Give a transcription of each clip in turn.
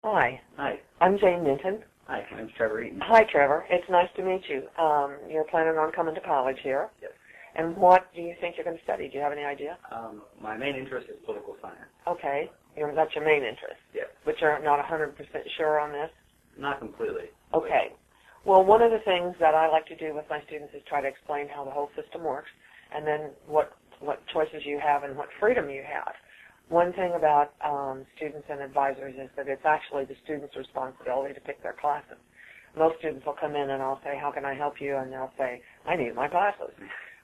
Hi, Hi. I'm Jane Minton. Hi, I'm Trevor Eaton. Hi, Trevor. It's nice to meet you. You're planning on coming to college here. Yes. And what do you think you're going to study? Do you have any idea? My main interest is political science. Okay. That's your main interest. Yes. But you're not 100% sure on this? Not completely. Okay. Well, one of the things that I like to do with my students is try to explain how the whole system works and then what choices you have and what freedom you have. One thing about students and advisors is that it's actually the student's responsibility to pick their classes. Most students will come in and I'll say, how can I help you? And they'll say, I need my classes.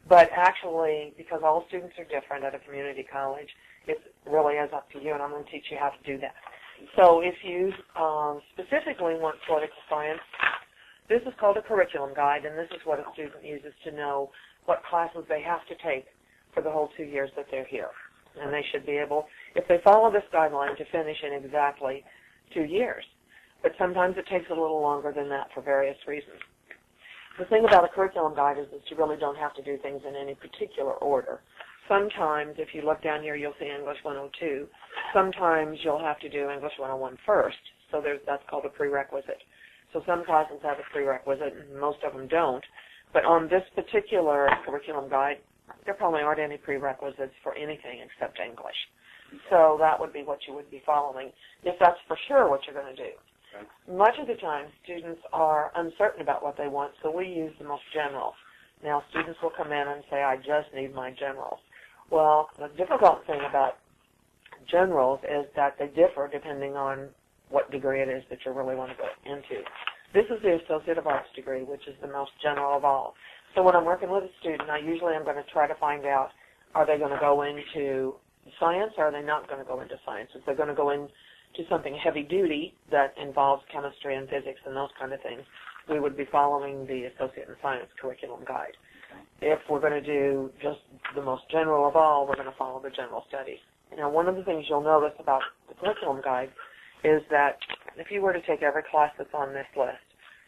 But actually, because all students are different at a community college, it really is up to you, and I'm going to teach you how to do that. So if you specifically want political science, this is called a curriculum guide, and this is what a student uses to know what classes they have to take for the whole 2 years that they're here. And they should be able, if they follow this guideline, to finish in exactly 2 years. But sometimes it takes a little longer than that for various reasons. The thing about a curriculum guide is that you really don't have to do things in any particular order. Sometimes, if you look down here, you'll see English 102. Sometimes you'll have to do English 101 first, so that's called a prerequisite. So some classes have a prerequisite, and most of them don't. But on this particular curriculum guide, there probably aren't any prerequisites for anything except English. So that would be what you would be following, if that's for sure what you're going to do. Much of the time, students are uncertain about what they want, so we use the most general. Now, students will come in and say, I just need my generals. Well, the difficult thing about generals is that they differ depending on what degree it is that you really want to go into. This is the Associate of Arts degree, which is the most general of all. So when I'm working with a student, I'm going to try to find out, are they going to go into science or are they not going to go into science? If they're going to go into something heavy-duty that involves chemistry and physics and those kind of things, we would be following the Associate in Science curriculum guide. If we're going to do just the most general of all, we're going to follow the general studies. Now, one of the things you'll notice about the curriculum guide is that if you were to take every class that's on this list,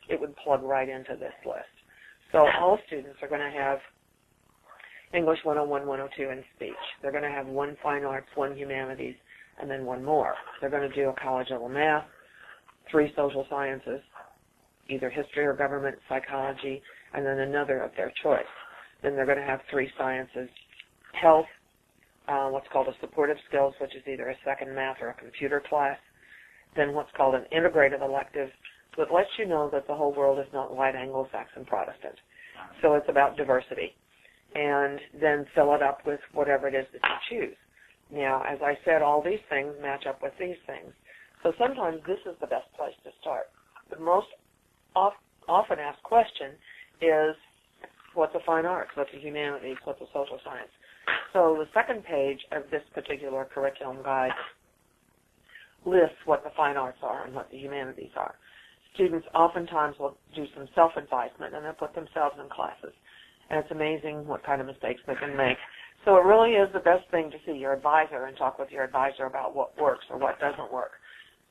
it would plug right into this list. So all students are going to have English 101, 102, and speech. They're going to have one fine arts, one humanities, and then one more. They're going to do a college-level math, 3 social sciences, either history or government, psychology, and then another of their choice. Then they're going to have 3 sciences, health, what's called a supportive skills, which is either a second math or a computer class, then what's called an integrative elective, that lets you know that the whole world is not white, Anglo-Saxon, Protestant. So it's about diversity. And then fill it up with whatever it is that you choose. Now, as I said, all these things match up with these things. So sometimes this is the best place to start. The most often asked question is, what's a fine arts, what's a humanities, what's a social science? So the second page of this particular curriculum guide lists what the fine arts are and what the humanities are. Students oftentimes will do some self-advisement and they'll put themselves in classes. And it's amazing what kind of mistakes they can make. So it really is the best thing to see your advisor and talk with your advisor about what works or what doesn't work.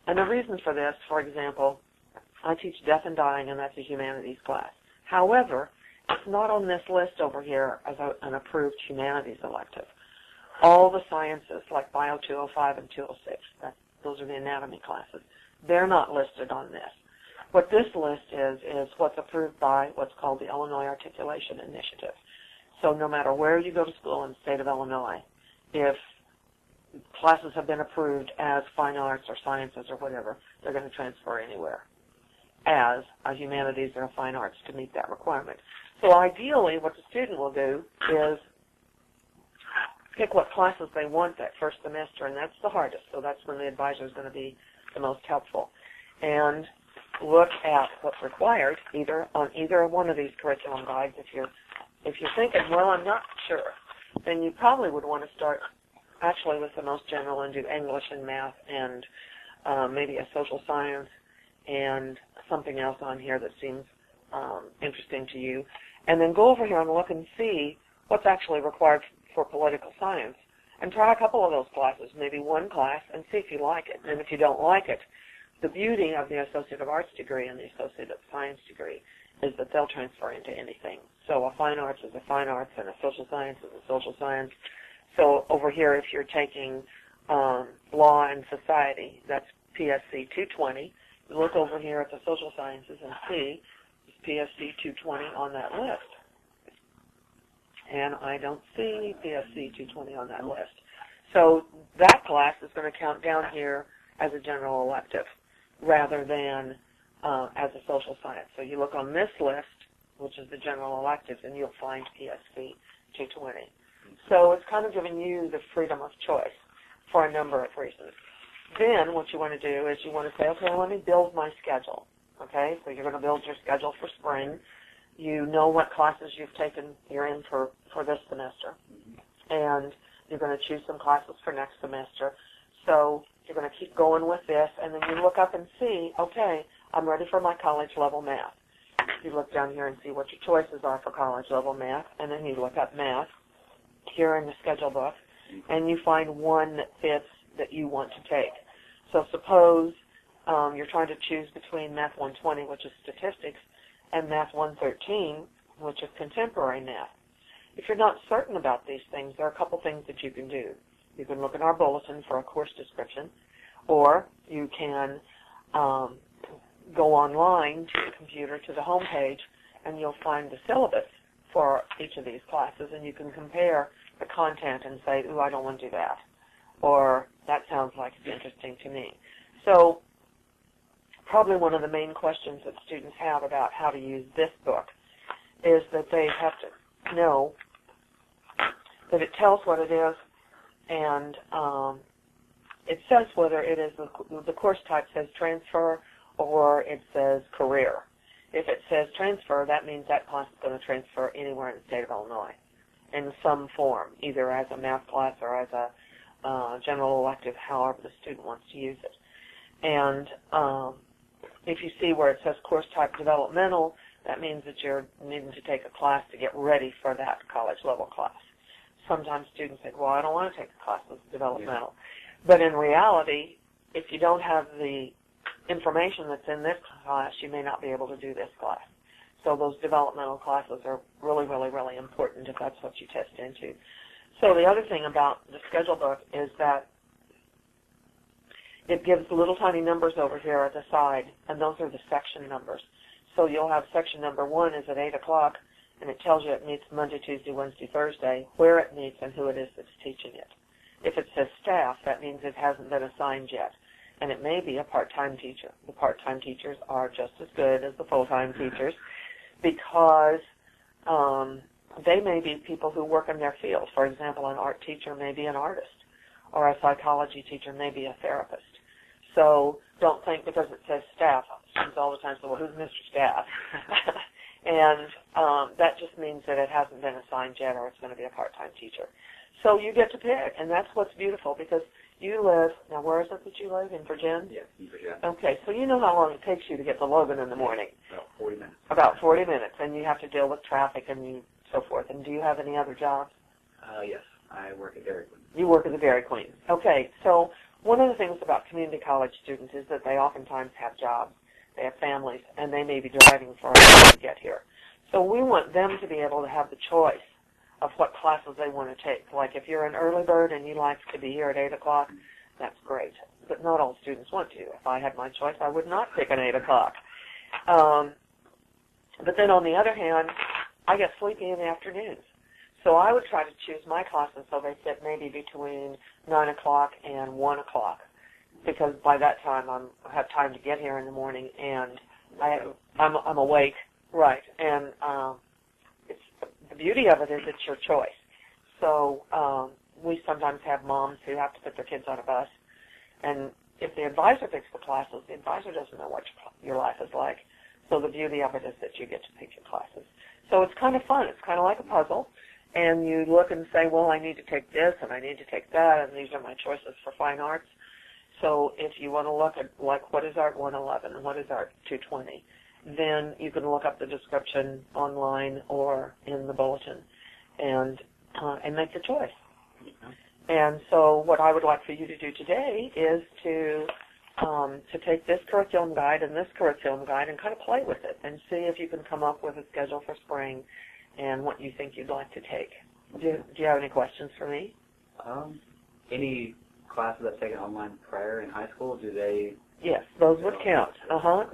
And the reason for this, for example, I teach death and dying, and that's a humanities class. However, it's not on this list over here as an approved humanities elective. All the sciences, like Bio 205 and 206, those are the anatomy classes, they're not listed on this. What this list is what's approved by what's called the Illinois Articulation Initiative. So no matter where you go to school in the state of Illinois, if classes have been approved as fine arts or sciences or whatever, they're going to transfer anywhere as a humanities or a fine arts to meet that requirement. So ideally, what the student will do is pick what classes they want that first semester, and that's the hardest. So that's when the advisor is going to be the most helpful. And look at what's required on either one of these curriculum guides. If you're thinking, well, I'm not sure, then you probably would want to start actually with the most general and do English and math and maybe a social science and something else on here that seems interesting to you. And then go over here and look and see what's actually required for political science. And try a couple of those classes, maybe one class, and see if you like it. And if you don't like it, the beauty of the Associate of Arts degree and the Associate of Science degree is that they'll transfer into anything. So a fine arts is a fine arts and a social science is a social science. So over here, if you're taking law and society, that's PSC 220. You look over here at the social sciences and see PSC 220 on that list. And I don't see PSC 220 on that list. So that class is going to count down here as a general elective rather than as a social science. So you look on this list, which is the general electives, and you'll find PSC 220. So it's kind of giving you the freedom of choice for a number of reasons. Then what you want to do is you want to say, okay, let me build my schedule. Okay, so you're going to build your schedule for spring. You know what classes you're in for this semester. And you're going to choose some classes for next semester. So you're going to keep going with this, and then you look up and see, okay, I'm ready for my college level math. You look down here and see what your choices are for college level math, and then you look up math here in the schedule book, and you find one that fits that you want to take. So suppose you're trying to choose between Math 120, which is statistics, and Math 113, which is contemporary math. If you're not certain about these things, there are a couple things that you can do. You can look in our bulletin for a course description, or you can go online to the computer to the home page, and you'll find the syllabus for each of these classes, and you can compare the content and say, ooh, I don't want to do that, or that sounds like it's interesting to me. So probably one of the main questions that students have about how to use this book is that they have to know that it tells what it is, and it says whether it is the course type says transfer or it says career. If it says transfer, that means that class is going to transfer anywhere in the state of Illinois in some form, either as a math class or as a general elective, however the student wants to use it. And if you see where it says course type developmental, that means that you're needing to take a class to get ready for that college level class. Sometimes students say, well, I don't want to take a class that's developmental. Yeah. But in reality, if you don't have the information that's in this class, you may not be able to do this class. So those developmental classes are really, really, really important if that's what you test into. So the other thing about the schedule book is that it gives little tiny numbers over here at the side, and those are the section numbers. So you'll have section number 1 is at 8 o'clock, and it tells you it meets Monday, Tuesday, Wednesday, Thursday, where it meets and who it is that's teaching it. If it says staff, that means it hasn't been assigned yet, and it may be a part-time teacher. The part-time teachers are just as good as the full-time teachers because they may be people who work in their field. For example, an art teacher may be an artist, or a psychology teacher may be a therapist. So don't think because it says staff, students all the time say, well, who's Mr. Staff? And that just means that it hasn't been assigned yet or it's going to be a part-time teacher. So you get to pick, and that's what's beautiful because you live, now where is it that you live, in Virginia? Yes, in Virginia. Okay, so you know how long it takes you to get to Logan in the morning. About 40 minutes. About 40 minutes, and you have to deal with traffic and so forth. And do you have any other jobs? Yes, I work at Dairy Queen. You work at the Dairy Queen. Okay, so one of the things about community college students is that they oftentimes have jobs, they have families, and they may be driving for a while to get here. So we want them to be able to have the choice of what classes they want to take. Like if you're an early bird and you like to be here at 8 o'clock, that's great. But not all students want to. If I had my choice, I would not pick an 8 o'clock. But then on the other hand, I get sleepy in the afternoons. So I would try to choose my classes so they fit maybe between 9 o'clock and 1 o'clock, because by that time I have time to get here in the morning and I'm awake, right? And the beauty of it is it's your choice. So we sometimes have moms who have to put their kids on a bus, and if the advisor picks the classes, the advisor doesn't know what your life is like. So the beauty of it is that you get to pick your classes. So it's kind of fun. It's kind of like a puzzle. And you look and say, well, I need to take this and I need to take that, and these are my choices for fine arts. So if you want to look at, like, what is Art 111 and what is Art 220, then you can look up the description online or in the bulletin and make the choice. And so what I would like for you to do today is to take this curriculum guide and this curriculum guide and kind of play with it and see if you can come up with a schedule for spring and what you think you'd like to take. Do you have any questions for me? Any classes I've taken online prior in high school, do they Yes, those would count.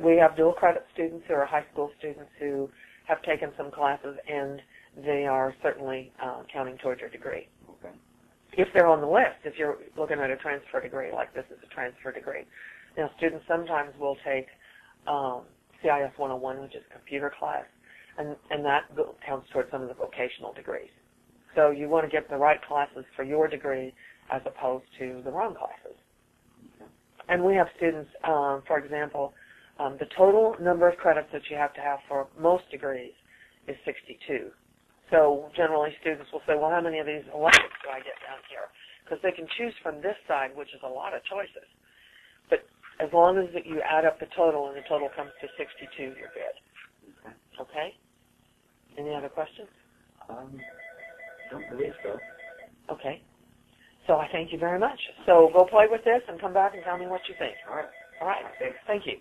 We have dual credit students who are high school students who have taken some classes, and they are certainly counting towards your degree. Okay. If they're on the list, if you're looking at a transfer degree, like this is a transfer degree. Now, students sometimes will take CIS 101, which is a computer class, and that counts towards some of the vocational degrees. So you want to get the right classes for your degree as opposed to the wrong classes. And we have students, for example, the total number of credits that you have to have for most degrees is 62. So generally students will say, well, how many of these electives do I get down here? Because they can choose from this side, which is a lot of choices. But as long as that you add up the total and the total comes to 62, you're good. Okay? Any other questions? Don't believe so. Okay. So I thank you very much. So go play with this and come back and tell me what you think. All right. All right. Thanks. Thank you.